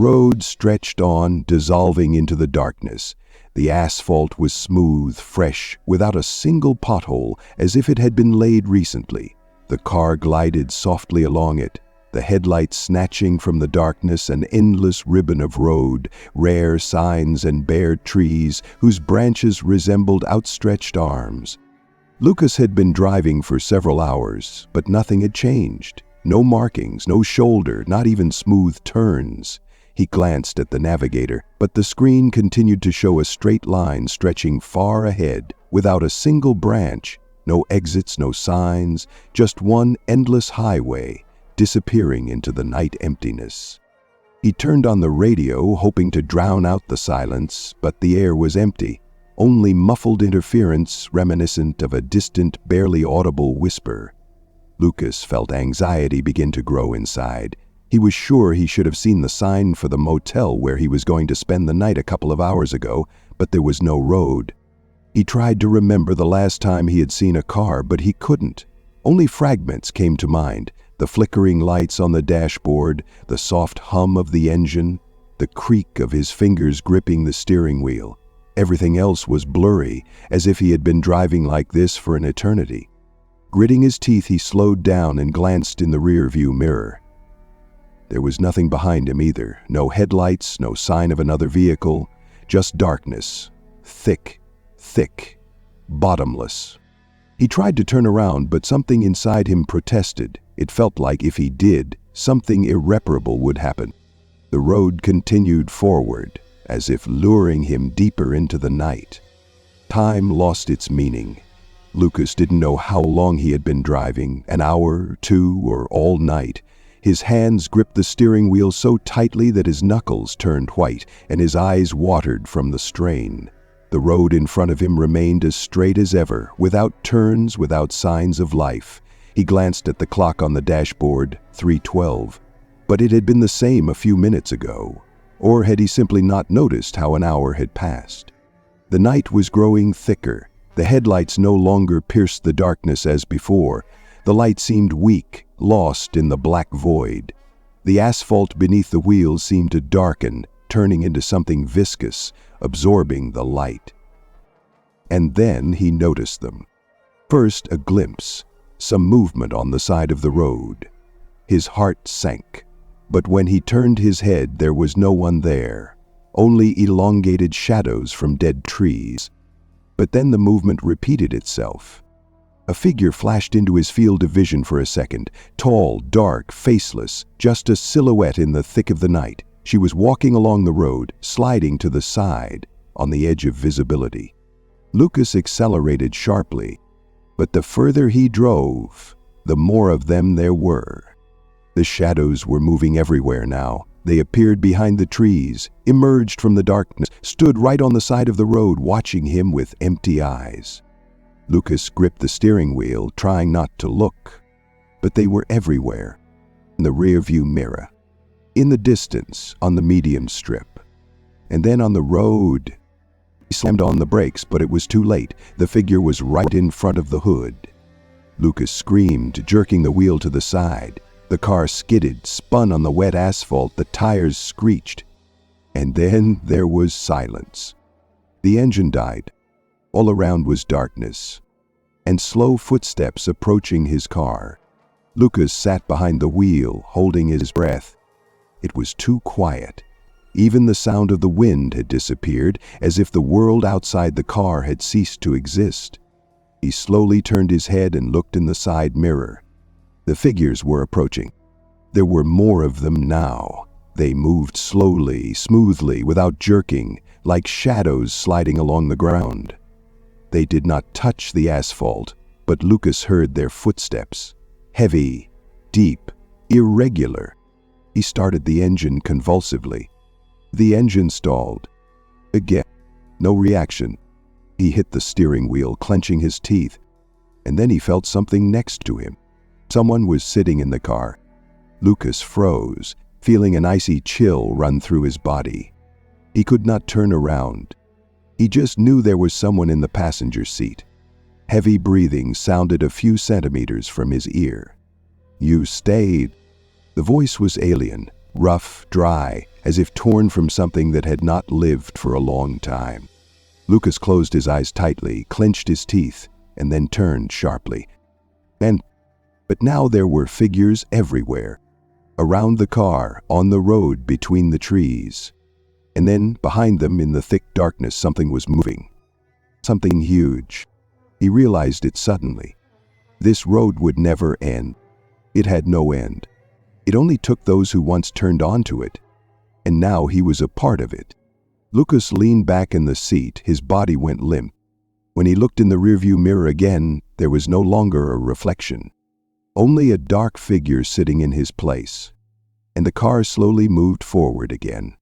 road stretched on, dissolving into the darkness. The asphalt was smooth, fresh, without a single pothole, as if it had been laid recently. The car glided softly along it, the headlights snatching from the darkness an endless ribbon of road, rare signs and bare trees whose branches resembled outstretched arms. Lucas had been driving for several hours, but nothing had changed. No markings, no shoulder, not even smooth turns. He glanced at the navigator, but the screen continued to show a straight line stretching far ahead, without a single branch, no exits, no signs, just one endless highway, disappearing into the night emptiness. He turned on the radio, hoping to drown out the silence, but the air was empty, only muffled interference reminiscent of a distant, barely audible whisper. Lucas felt anxiety begin to grow inside. He was sure he should have seen the sign for the motel where he was going to spend the night a couple of hours ago, but there was no road. He tried to remember the last time he had seen a car, but he couldn't. Only fragments came to mind: the flickering lights on the dashboard, the soft hum of the engine, the creak of his fingers gripping the steering wheel. Everything else was blurry, as if he had been driving like this for an eternity. Gritting his teeth, he slowed down and glanced in the rearview mirror. There was nothing behind him either. No headlights, no sign of another vehicle, just darkness. Thick, thick, bottomless. He tried to turn around, but something inside him protested. It felt like if he did, something irreparable would happen. The road continued forward, as if luring him deeper into the night. Time lost its meaning. Lucas didn't know how long he had been driving, an hour, 2, or all night. His hands gripped the steering wheel so tightly that his knuckles turned white and his eyes watered from the strain. The road in front of him remained as straight as ever, without turns, without signs of life. He glanced at the clock on the dashboard, 3:12. But it had been the same a few minutes ago. Or had he simply not noticed how an hour had passed? The night was growing thicker. The headlights no longer pierced the darkness as before. The light seemed weak, lost in the black void. The asphalt beneath the wheels seemed to darken, turning into something viscous, absorbing the light. And then he noticed them. First, a glimpse, some movement on the side of the road. His heart sank, but when he turned his head, there was no one there, only elongated shadows from dead trees. But then the movement repeated itself. A figure flashed into his field of vision for a second, tall, dark, faceless, just a silhouette in the thick of the night. She was walking along the road, sliding to the side, on the edge of visibility. Lucas accelerated sharply, but the further he drove, the more of them there were. The shadows were moving everywhere now. They appeared behind the trees, emerged from the darkness, stood right on the side of the road, watching him with empty eyes. Lucas gripped the steering wheel, trying not to look. But they were everywhere. In the rearview mirror, in the distance, on the medium strip, and then on the road. He slammed on the brakes, but it was too late. The figure was right in front of the hood. Lucas screamed, jerking the wheel to the side. The car skidded, spun on the wet asphalt, the tires screeched. And then there was silence. The engine died. All around was darkness, and slow footsteps approaching his car. Lucas sat behind the wheel, holding his breath. It was too quiet. Even the sound of the wind had disappeared, as if the world outside the car had ceased to exist. He slowly turned his head and looked in the side mirror. The figures were approaching. There were more of them now. They moved slowly, smoothly, without jerking, like shadows sliding along the ground. They did not touch the asphalt, but Lucas heard their footsteps. Heavy, deep, irregular. He started the engine convulsively. The engine stalled. Again, no reaction. He hit the steering wheel, clenching his teeth, and then he felt something next to him. Someone was sitting in the car. Lucas froze, feeling an icy chill run through his body. He could not turn around. He just knew there was someone in the passenger seat. Heavy breathing sounded a few centimeters from his ear. "You stayed." The voice was alien, rough, dry, as if torn from something that had not lived for a long time. Lucas closed his eyes tightly, clenched his teeth, and then turned sharply. But now there were figures everywhere. Around the car, on the road, between the trees. And then, behind them, in the thick darkness, something was moving. Something huge. He realized it suddenly. This road would never end. It had no end. It only took those who once turned onto it. And now he was a part of it. Lucas leaned back in the seat, his body went limp. When he looked in the rearview mirror again, there was no longer a reflection. Only a dark figure sitting in his place. And the car slowly moved forward again.